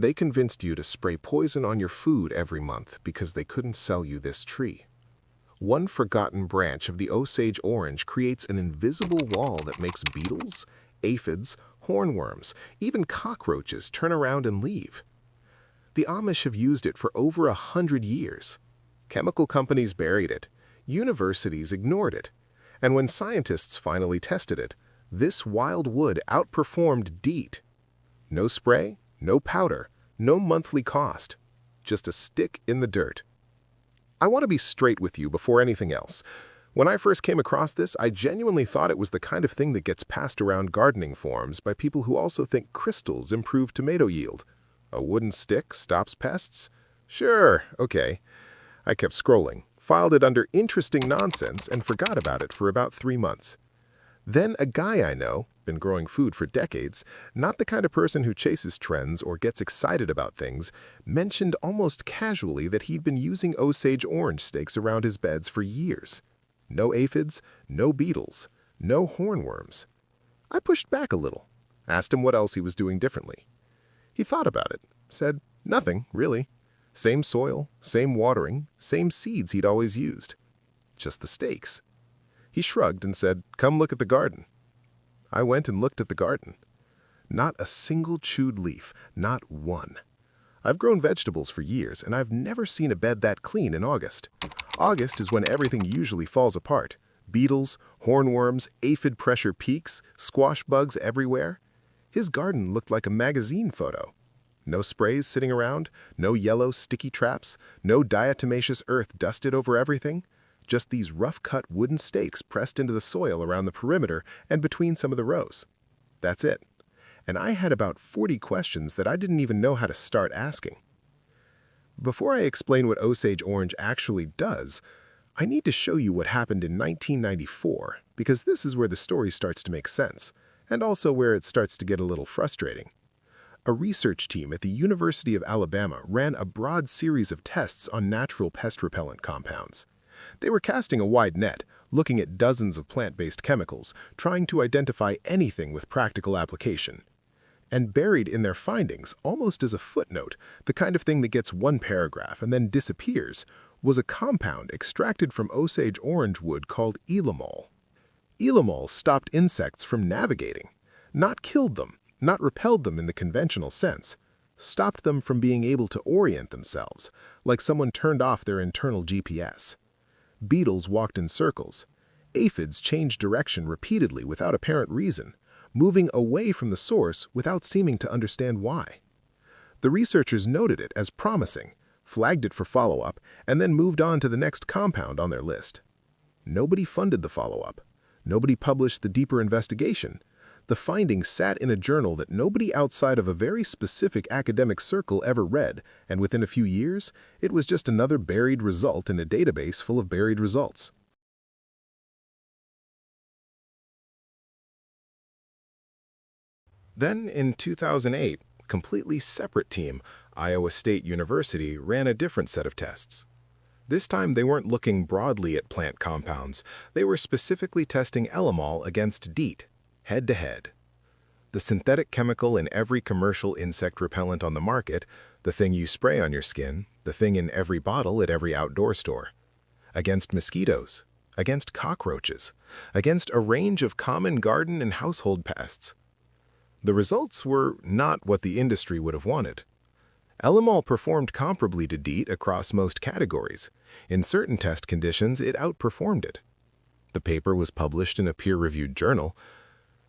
They convinced you to spray poison on your food every month because they couldn't sell you this tree. One forgotten branch of the Osage Orange creates an invisible wall that makes beetles, aphids, hornworms, even cockroaches turn around and leave. The Amish have used it for over 100 years. Chemical companies buried it, universities ignored it, and when scientists finally tested it, this wild wood outperformed DEET. No spray, no powder, no monthly cost, just a stick in the dirt. I want to be straight with you before anything else. When I first came across this, I genuinely thought it was the kind of thing that gets passed around gardening forums by people who also think crystals improve tomato yield. A wooden stick stops pests? Sure, okay. I kept scrolling, filed it under interesting nonsense, and forgot about it for about 3 months. Then a guy I know, been growing food for decades, not the kind of person who chases trends or gets excited about things, mentioned almost casually that he'd been using Osage Orange stakes around his beds for years. No aphids, no beetles, no hornworms. I pushed back a little, asked him what else he was doing differently. He thought about it, said nothing, really. Same soil, same watering, same seeds he'd always used. Just the stakes. He shrugged and said, "Come look at the garden." I went and looked at the garden. Not a single chewed leaf, not one. I've grown vegetables for years, and I've never seen a bed that clean in August. August is when everything usually falls apart. Beetles, hornworms, aphid pressure peaks, squash bugs everywhere. His garden looked like a magazine photo. No sprays sitting around, no yellow sticky traps, no diatomaceous earth dusted over everything. Just these rough-cut wooden stakes pressed into the soil around the perimeter and between some of the rows. That's it. And I had about 40 questions that I didn't even know how to start asking. Before I explain what Osage Orange actually does, I need to show you what happened in 1994, because this is where the story starts to make sense, and also where it starts to get a little frustrating. A research team at the University of Alabama ran a broad series of tests on natural pest repellent compounds. They were casting a wide net, looking at dozens of plant-based chemicals, trying to identify anything with practical application. And buried in their findings, almost as a footnote, the kind of thing that gets one paragraph and then disappears, was a compound extracted from Osage Orange wood called elamol. Elamol stopped insects from navigating, not killed them, not repelled them in the conventional sense, stopped them from being able to orient themselves, like someone turned off their internal GPS. Beetles walked in circles. Aphids changed direction repeatedly without apparent reason, moving away from the source without seeming to understand why. The researchers noted it as promising, flagged it for follow-up, and then moved on to the next compound on their list. Nobody funded the follow-up. Nobody published the deeper investigation. The findings sat in a journal that nobody outside of a very specific academic circle ever read, and within a few years, it was just another buried result in a database full of buried results. Then, in 2008, a completely separate team, Iowa State University, ran a different set of tests. This time, they weren't looking broadly at plant compounds. They were specifically testing elamol against DEET, head-to-head. The synthetic chemical in every commercial insect repellent on the market, the thing you spray on your skin, the thing in every bottle at every outdoor store. Against mosquitoes, against cockroaches, against a range of common garden and household pests. The results were not what the industry would have wanted. Elamol performed comparably to DEET across most categories. In certain test conditions, it outperformed it. The paper was published in a peer-reviewed journal,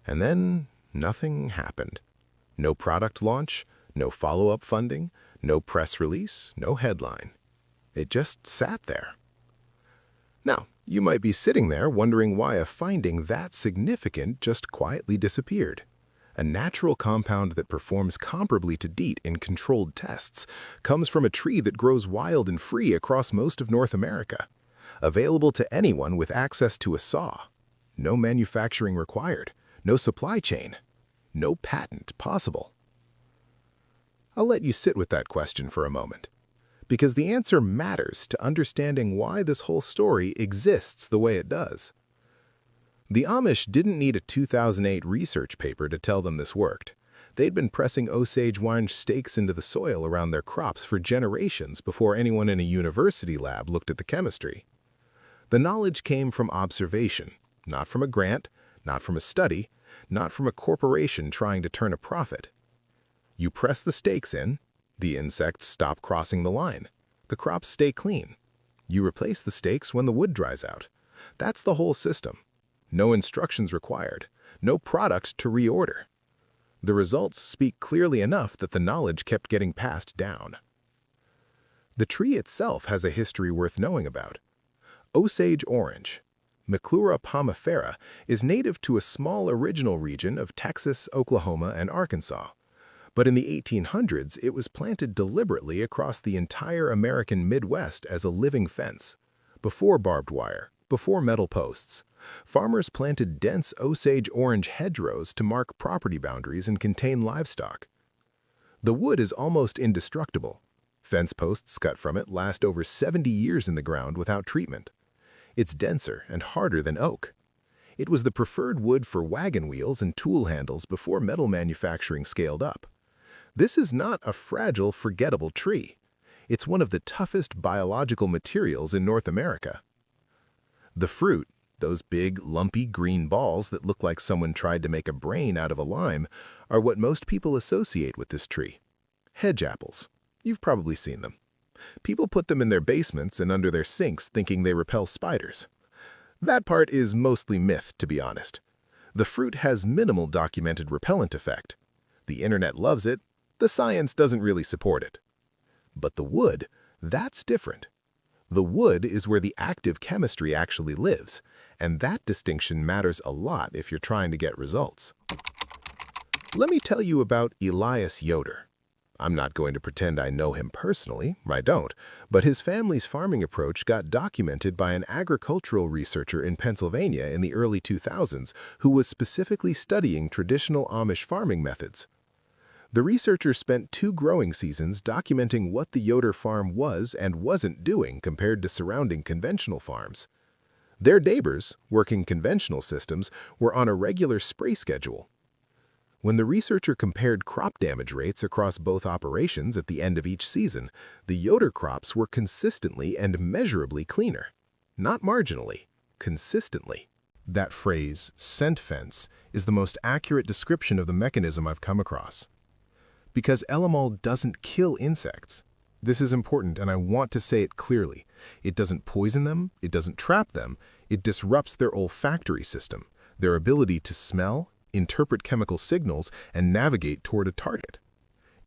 and then nothing happened. No product launch, no follow-up funding, no press release, no headline. It just sat there. Now, you might be sitting there wondering why a finding that significant just quietly disappeared. A natural compound that performs comparably to DEET in controlled tests comes from a tree that grows wild and free across most of North America. Available to anyone with access to a saw. No manufacturing required. No supply chain. No patent possible. I'll let you sit with that question for a moment, because the answer matters to understanding why this whole story exists the way it does. The Amish didn't need a 2008 research paper to tell them this worked. They'd been pressing Osage Orange stakes into the soil around their crops for generations before anyone in a university lab looked at the chemistry. The knowledge came from observation, not from a grant, not from a study, not from a corporation trying to turn a profit. You press the stakes in, the insects stop crossing the line. The crops stay clean. You replace the stakes when the wood dries out. That's the whole system. No instructions required, no product to reorder. The results speak clearly enough that the knowledge kept getting passed down. The tree itself has a history worth knowing about. Osage Orange, Maclura pomifera, is native to a small original region of Texas, Oklahoma, and Arkansas. But in the 1800s, it was planted deliberately across the entire American Midwest as a living fence. Before barbed wire, before metal posts, farmers planted dense Osage Orange hedgerows to mark property boundaries and contain livestock. The wood is almost indestructible. Fence posts cut from it last over 70 years in the ground without treatment. It's denser and harder than oak. It was the preferred wood for wagon wheels and tool handles before metal manufacturing scaled up. This is not a fragile, forgettable tree. It's one of the toughest biological materials in North America. The fruit, those big, lumpy green balls that look like someone tried to make a brain out of a lime, are what most people associate with this tree. Hedge apples. You've probably seen them. People put them in their basements and under their sinks thinking they repel spiders. That part is mostly myth, to be honest. The fruit has minimal documented repellent effect. The internet loves it. The science doesn't really support it. But the wood, that's different. The wood is where the active chemistry actually lives, and that distinction matters a lot if you're trying to get results. Let me tell you about Elias Yoder. I'm not going to pretend I know him personally, I don't, but his family's farming approach got documented by an agricultural researcher in Pennsylvania in the early 2000s who was specifically studying traditional Amish farming methods. The researcher spent 2 growing seasons documenting what the Yoder farm was and wasn't doing compared to surrounding conventional farms. Their neighbors, working conventional systems, were on a regular spray schedule. When the researcher compared crop damage rates across both operations at the end of each season, the Yoder crops were consistently and measurably cleaner. Not marginally, consistently. That phrase, scent fence, is the most accurate description of the mechanism I've come across. Because Elamol doesn't kill insects. This is important, and I want to say it clearly. It doesn't poison them, it doesn't trap them, it disrupts their olfactory system, their ability to smell, interpret chemical signals, and navigate toward a target.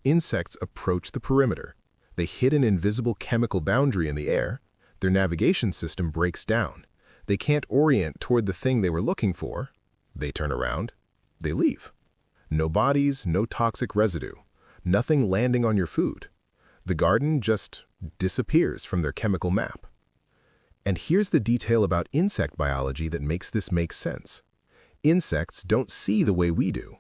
Insects approach the perimeter. They hit an invisible chemical boundary in the air. Their navigation system breaks down. They can't orient toward the thing they were looking for. They turn around. They leave. No bodies, no toxic residue. Nothing landing on your food. The garden just disappears from their chemical map. And here's the detail about insect biology that makes this make sense. Insects don't see the way we do.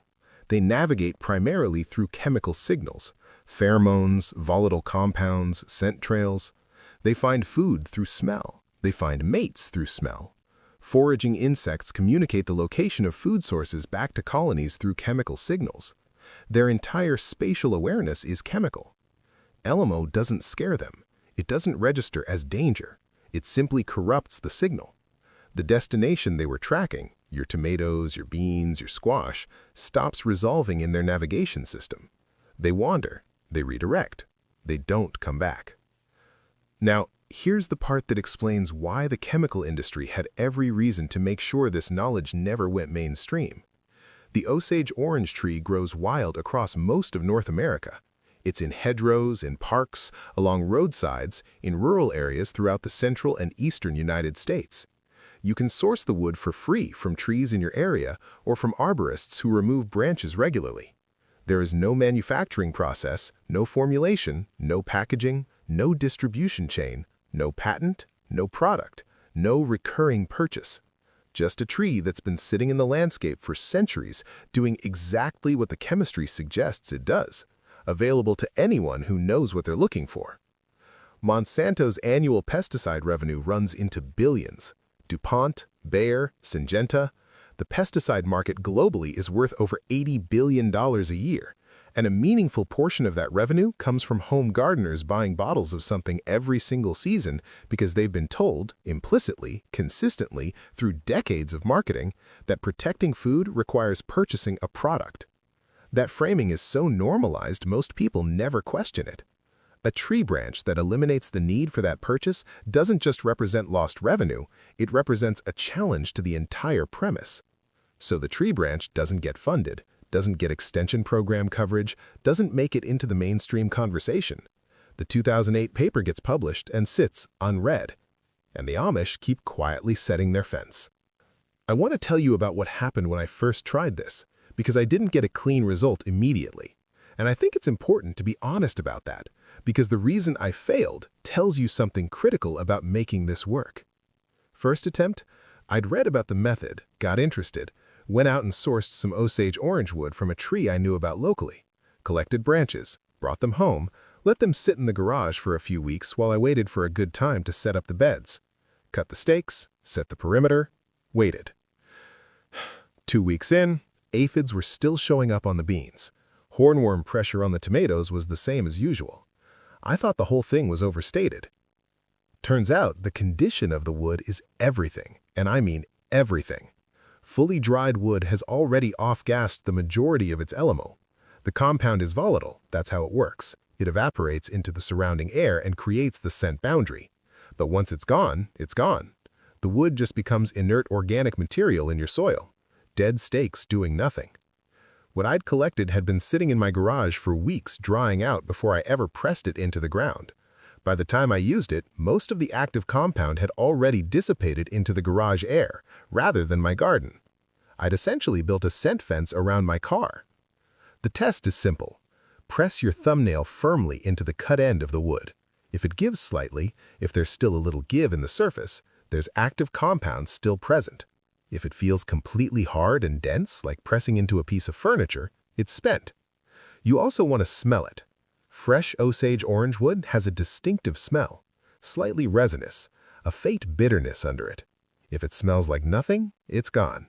They navigate primarily through chemical signals, pheromones, volatile compounds, scent trails. They find food through smell. They find mates through smell. Foraging insects communicate the location of food sources back to colonies through chemical signals. Their entire spatial awareness is chemical. Elamo doesn't scare them. It doesn't register as danger. It simply corrupts the signal. The destination they were tracking, your tomatoes, your beans, your squash, stops resolving in their navigation system. They wander. They redirect. They don't come back. Now, here's the part that explains why the chemical industry had every reason to make sure this knowledge never went mainstream. The Osage Orange tree grows wild across most of North America. It's in hedgerows, in parks, along roadsides, in rural areas throughout the central and eastern United States. You can source the wood for free from trees in your area or from arborists who remove branches regularly. There is no manufacturing process, no formulation, no packaging, no distribution chain, no patent, no product, no recurring purchase. Just a tree that's been sitting in the landscape for centuries, doing exactly what the chemistry suggests it does, available to anyone who knows what they're looking for. Monsanto's annual pesticide revenue runs into billions. DuPont, Bayer, Syngenta, The pesticide market globally is worth over $80 billion a year, and a meaningful portion of that revenue comes from home gardeners buying bottles of something every single season because they've been told, implicitly, consistently, through decades of marketing, that protecting food requires purchasing a product. That framing is so normalized most people never question it. A tree branch that eliminates the need for that purchase doesn't just represent lost revenue, it represents a challenge to the entire premise. So the tree branch doesn't get funded, doesn't get extension program coverage, doesn't make it into the mainstream conversation. The 2008 paper gets published and sits unread, and the Amish keep quietly setting their fence. I want to tell you about what happened when I first tried this, because I didn't get a clean result immediately. And I think it's important to be honest about that, because the reason I failed tells you something critical about making this work. First attempt, I'd read about the method, got interested, went out and sourced some Osage orange wood from a tree I knew about locally, collected branches, brought them home, let them sit in the garage for a few weeks while I waited for a good time to set up the beds, cut the stakes, set the perimeter, waited. 2 weeks in, aphids were still showing up on the beans. Hornworm pressure on the tomatoes was the same as usual. I thought the whole thing was overstated. Turns out the condition of the wood is everything, and I mean everything. Fully dried wood has already off-gassed the majority of its elemo. The compound is volatile, that's how it works. It evaporates into the surrounding air and creates the scent boundary. But once it's gone, it's gone. The wood just becomes inert organic material in your soil. Dead stakes doing nothing. What I'd collected had been sitting in my garage for weeks drying out before I ever pressed it into the ground. By the time I used it, most of the active compound had already dissipated into the garage air, rather than my garden. I'd essentially built a scent fence around my car. The test is simple. Press your thumbnail firmly into the cut end of the wood. If it gives slightly, if there's still a little give in the surface, there's active compound still present. If it feels completely hard and dense, like pressing into a piece of furniture, it's spent. You also want to smell it. Fresh Osage orange wood has a distinctive smell, slightly resinous, a faint bitterness under it. If it smells like nothing, it's gone.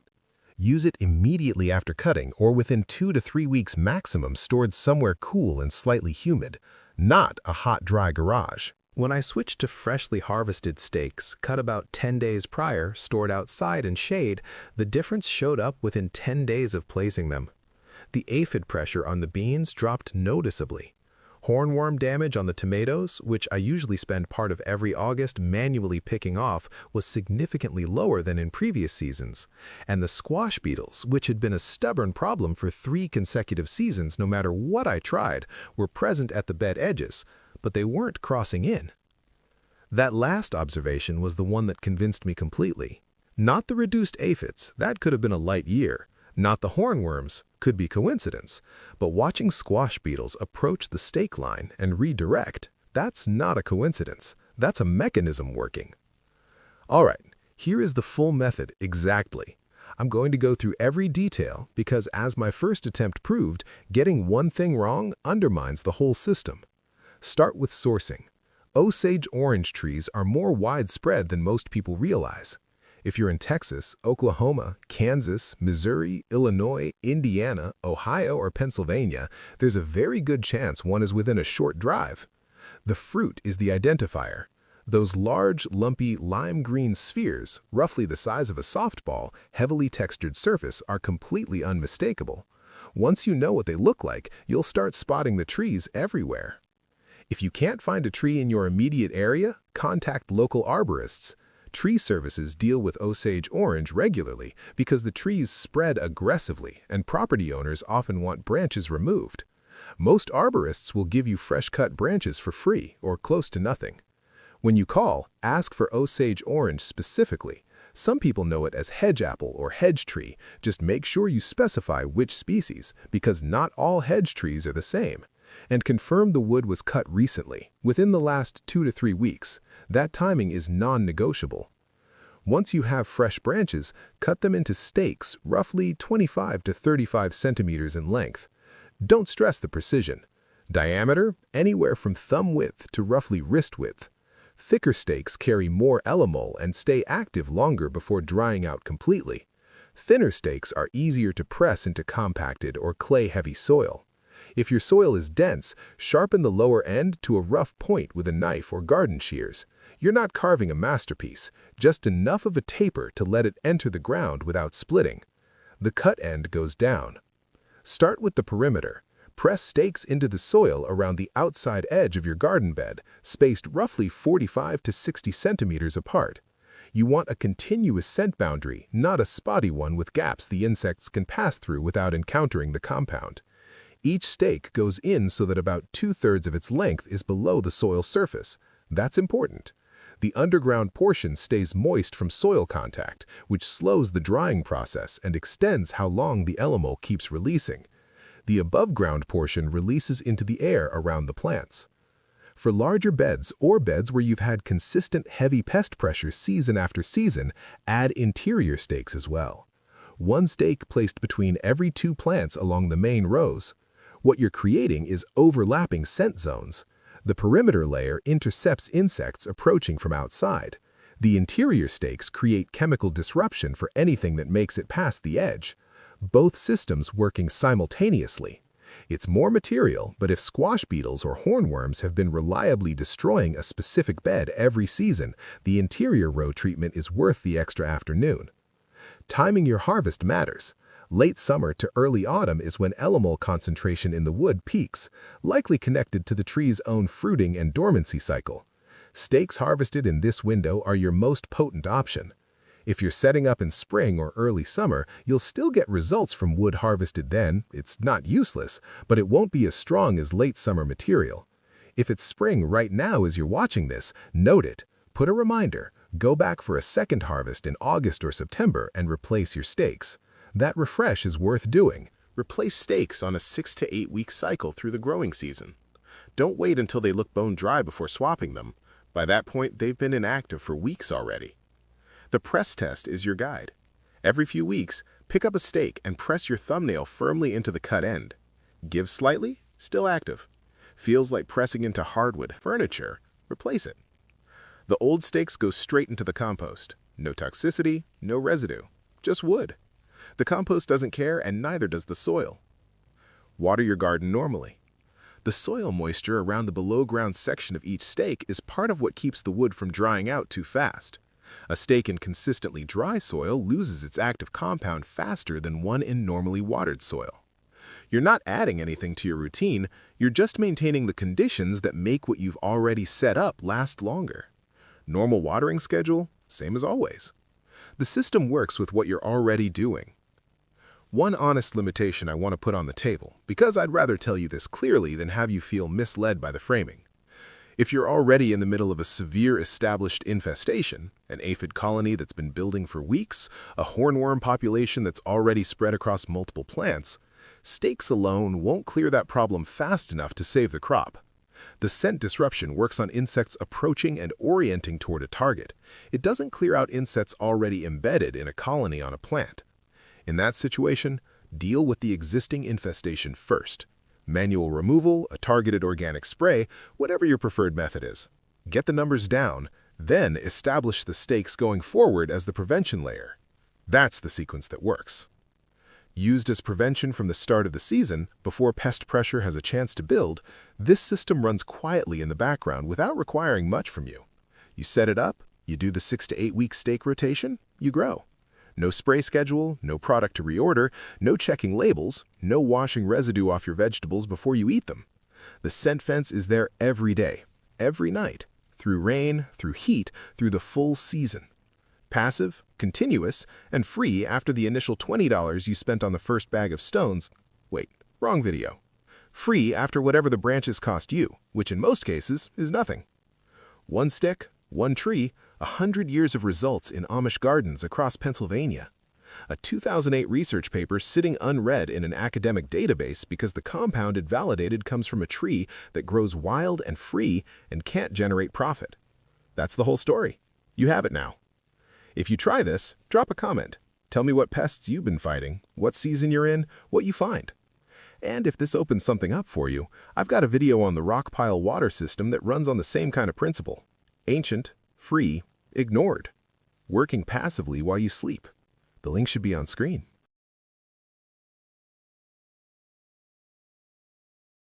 Use it immediately after cutting or within 2 to 3 weeks maximum stored somewhere cool and slightly humid, not a hot, dry garage. When I switched to freshly harvested stakes, cut about 10 days prior, stored outside in shade, the difference showed up within 10 days of placing them. The aphid pressure on the beans dropped noticeably. Hornworm damage on the tomatoes, which I usually spend part of every August manually picking off, was significantly lower than in previous seasons. And the squash beetles, which had been a stubborn problem for 3 consecutive seasons no matter what I tried, were present at the bed edges, but they weren't crossing in. That last observation was the one that convinced me completely. Not the reduced aphids, that could have been a light year. Not the hornworms, could be coincidence. But watching squash beetles approach the stake line and redirect, that's not a coincidence. That's a mechanism working. All right, here is the full method exactly. I'm going to go through every detail because, as my first attempt proved, getting one thing wrong undermines the whole system. Start with sourcing. Osage orange trees are more widespread than most people realize. If you're in Texas, Oklahoma, Kansas, Missouri, Illinois, Indiana, Ohio, or Pennsylvania, there's a very good chance one is within a short drive. The fruit is the identifier. Those large, lumpy, lime-green spheres, roughly the size of a softball, heavily textured surface, are completely unmistakable. Once you know what they look like, you'll start spotting the trees everywhere. If you can't find a tree in your immediate area, contact local arborists. Tree services deal with Osage orange regularly because the trees spread aggressively and property owners often want branches removed. Most arborists will give you fresh-cut branches for free or close to nothing. When you call, ask for Osage orange specifically. Some people know it as hedge apple or hedge tree. Just make sure you specify which species because not all hedge trees are the same. And confirm the wood was cut recently, within the last 2 to 3 weeks. That timing is non-negotiable. Once you have fresh branches, cut them into stakes roughly 25 to 35 centimeters in length. Don't stress the precision. Diameter, anywhere from thumb width to roughly wrist width. Thicker stakes carry more ellemol and stay active longer before drying out completely. Thinner stakes are easier to press into compacted or clay-heavy soil. If your soil is dense, sharpen the lower end to a rough point with a knife or garden shears. You're not carving a masterpiece, just enough of a taper to let it enter the ground without splitting. The cut end goes down. Start with the perimeter. Press stakes into the soil around the outside edge of your garden bed, spaced roughly 45 to 60 centimeters apart. You want a continuous scent boundary, not a spotty one with gaps the insects can pass through without encountering the compound. Each stake goes in so that about 2/3 of its length is below the soil surface. That's important. The underground portion stays moist from soil contact, which slows the drying process and extends how long the animal keeps releasing. The above-ground portion releases into the air around the plants. For larger beds or beds where you've had consistent heavy pest pressure season after season, add interior stakes as well. One stake placed between every 2 plants along the main rows. What you're creating is overlapping scent zones. The perimeter layer intercepts insects approaching from outside. The interior stakes create chemical disruption for anything that makes it past the edge. Both systems working simultaneously. It's more material, but if squash beetles or hornworms have been reliably destroying a specific bed every season, the interior row treatment is worth the extra afternoon. Timing your harvest matters. Late summer to early autumn is when elemol concentration in the wood peaks, likely connected to the tree's own fruiting and dormancy cycle. Stakes harvested in this window are your most potent option. If you're setting up in spring or early summer, you'll still get results from wood harvested then. It's not useless, but it won't be as strong as late summer material. If it's spring right now as you're watching this, note it. Put a reminder. Go back for a second harvest in August or September and replace your stakes. That refresh is worth doing. Replace stakes on a 6 to 8 week cycle through the growing season. Don't wait until they look bone dry before swapping them. By that point, they've been inactive for weeks already. The press test is your guide. Every few weeks, pick up a stake and press your thumbnail firmly into the cut end. Give slightly, still active. Feels like pressing into hardwood furniture, replace it. The old stakes go straight into the compost. No toxicity, no residue, just wood. The compost doesn't care and neither does the soil. Water your garden normally. The soil moisture around the below-ground section of each stake is part of what keeps the wood from drying out too fast. A stake in consistently dry soil loses its active compound faster than one in normally watered soil. You're not adding anything to your routine, you're just maintaining the conditions that make what you've already set up last longer. Normal watering schedule, same as always. The system works with what you're already doing. One honest limitation I want to put on the table, because I'd rather tell you this clearly than have you feel misled by the framing. If you're already in the middle of a severe established infestation, an aphid colony that's been building for weeks, a hornworm population that's already spread across multiple plants, stakes alone won't clear that problem fast enough to save the crop. The scent disruption works on insects approaching and orienting toward a target. It doesn't clear out insects already embedded in a colony on a plant. In that situation, deal with the existing infestation first. Manual removal, a targeted organic spray, whatever your preferred method is. Get the numbers down, then establish the stakes going forward as the prevention layer. That's the sequence that works. Used as prevention from the start of the season, before pest pressure has a chance to build, this system runs quietly in the background without requiring much from you. You set it up, you do the 6 to 8 week stake rotation, you grow. No spray schedule, no product to reorder, no checking labels, no washing residue off your vegetables before you eat them. The scent fence is there every day, every night, through rain, through heat, through the full season. Passive, continuous, and free after the initial $20 you spent on the first bag of stones. Wait, wrong video. Free after whatever the branches cost you, which in most cases is nothing. One stick, one tree, 100 years of results in Amish gardens across Pennsylvania. A 2008 research paper sitting unread in an academic database because the compound it validated comes from a tree that grows wild and free and can't generate profit. That's the whole story. You have it now. If you try this, drop a comment. Tell me what pests you've been fighting, what season you're in, what you find. And if this opens something up for you, I've got a video on the rock pile water system that runs on the same kind of principle. Ancient, free, ignored. Working passively while you sleep. The link should be on screen.